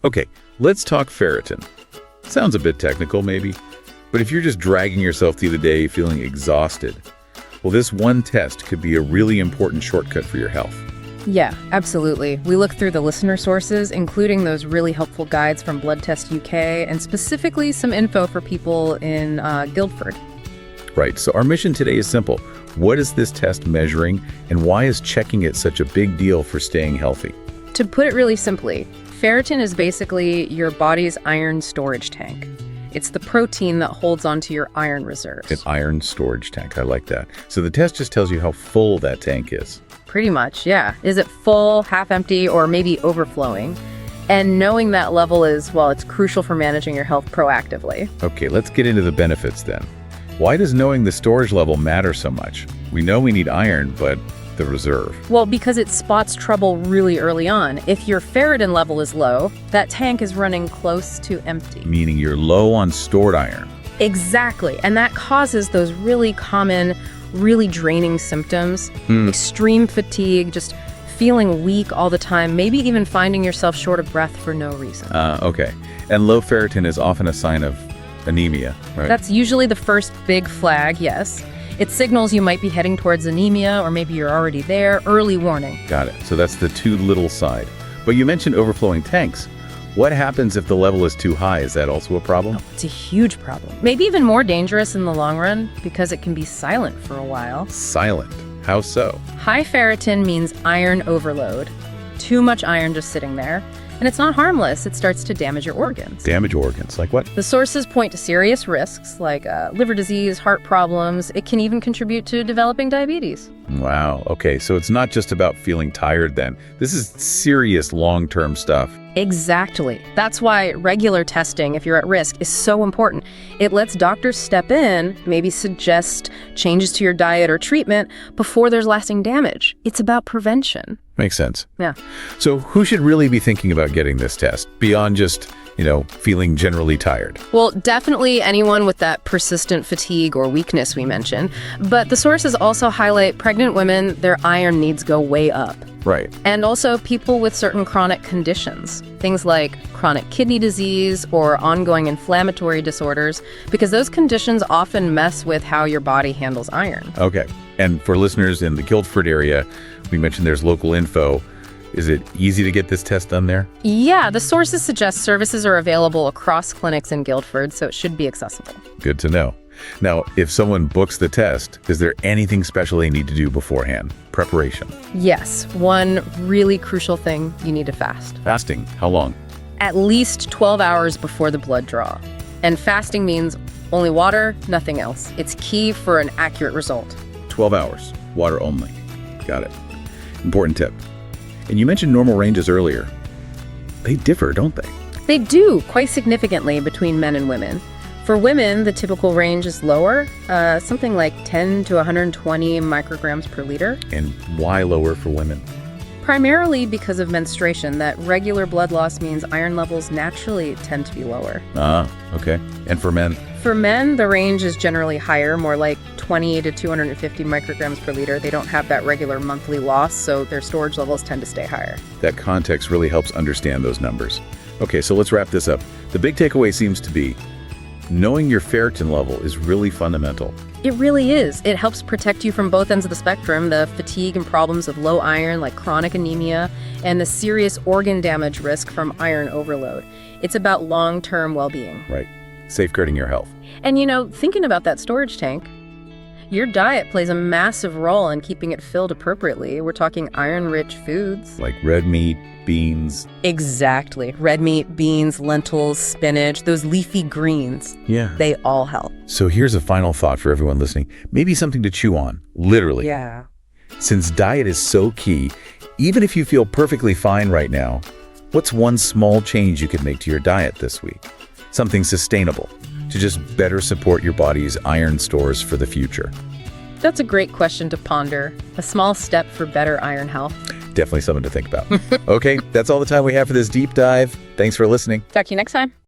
Okay, let's talk ferritin. Sounds a bit technical, maybe, but if you're just dragging yourself through the day feeling exhausted, well, this one test could be a really important shortcut for your health. Yeah, absolutely. We look through the listener sources, including those really helpful guides from Blood Test UK, and specifically some info for people in Guildford. Right, so our mission today is simple. What is this test measuring, and why is checking it such a big deal for staying healthy? To put it really simply, ferritin is basically your body's iron storage tank. It's the protein that holds onto your iron reserves. An iron storage tank, I like that. So the test just tells you how full that tank is. Pretty much, yeah. Is it full, half empty, or maybe overflowing? And knowing that level is, well, it's crucial for managing your health proactively. Okay, let's get into the benefits then. Why does knowing the storage level matter so much? We know we need iron, but the reserve. Well, because it spots trouble really early on. If your ferritin level is low, that tank is running close to empty. Meaning you're low on stored iron. Exactly, and that causes those really common, really draining symptoms. Extreme fatigue, just feeling weak all the time, maybe even finding yourself short of breath for no reason. Okay. And low ferritin is often a sign of anemia, right? That's usually the first big flag, yes. It signals you might be heading towards anemia, or maybe you're already there. Early warning. Got it. So that's the too little side. But you mentioned overflowing tanks. What happens if the level is too high? Is that also a problem? It's a huge problem. Maybe even more dangerous in the long run, because it can be silent for a while. Silent. How so? High ferritin means iron overload. Too much iron just sitting there. And it's not harmless. It starts to damage your organs. Damage organs, like what? The sources point to serious risks like liver disease, heart problems. It can even contribute to developing diabetes. Wow. Okay, so it's not just about feeling tired then. This is serious long-term stuff. Exactly. That's why regular testing, if you're at risk, is so important. It lets doctors step in, maybe suggest changes to your diet or treatment before there's lasting damage. It's about prevention. Makes sense. Yeah. So who should really be thinking about getting this test beyond just, feeling generally tired? Well, definitely anyone with that persistent fatigue or weakness we mentioned. But the sources also highlight pregnant women, their iron needs go way up. Right. And also people with certain chronic conditions, things like chronic kidney disease or ongoing inflammatory disorders, because those conditions often mess with how your body handles iron. Okay. And for listeners in the Guildford area, we mentioned there's local info. Is it easy to get this test done there? Yeah, the sources suggest services are available across clinics in Guildford, so it should be accessible. Good to know. Now, if someone books the test, is there anything special they need to do beforehand? Preparation. Yes, one really crucial thing, you need to fast. Fasting. How long? At least 12 hours before the blood draw. And fasting means only water, nothing else. It's key for an accurate result. 12 hours. Water only. Got it. Important tip. And you mentioned normal ranges earlier. They differ, don't they? They do, quite significantly between men and women. For women, the typical range is lower, something like 10 to 120 micrograms per liter. And why lower for women? Primarily because of menstruation, that regular blood loss means iron levels naturally tend to be lower. Okay. And for men? For men, the range is generally higher, more like 20 to 250 micrograms per liter. They don't have that regular monthly loss, so their storage levels tend to stay higher. That context really helps understand those numbers. Okay, so let's wrap this up. The big takeaway seems to be knowing your ferritin level is really fundamental. It really is. It helps protect you from both ends of the spectrum, the fatigue and problems of low iron like chronic anemia, and the serious organ damage risk from iron overload. It's about long-term well-being. Right. Safeguarding your health. And thinking about that storage tank, your diet plays a massive role in keeping it filled appropriately. We're talking iron-rich foods. Like red meat, beans. Exactly. Red meat, beans, lentils, spinach, those leafy greens. Yeah. They all help. So here's a final thought for everyone listening. Maybe something to chew on, literally. Yeah. Since diet is so key, even if you feel perfectly fine right now, what's one small change you could make to your diet this week? Something sustainable to just better support your body's iron stores for the future. That's a great question to ponder. A small step for better iron health. Definitely something to think about. Okay, that's all the time we have for this deep dive. Thanks for listening. Talk to you next time.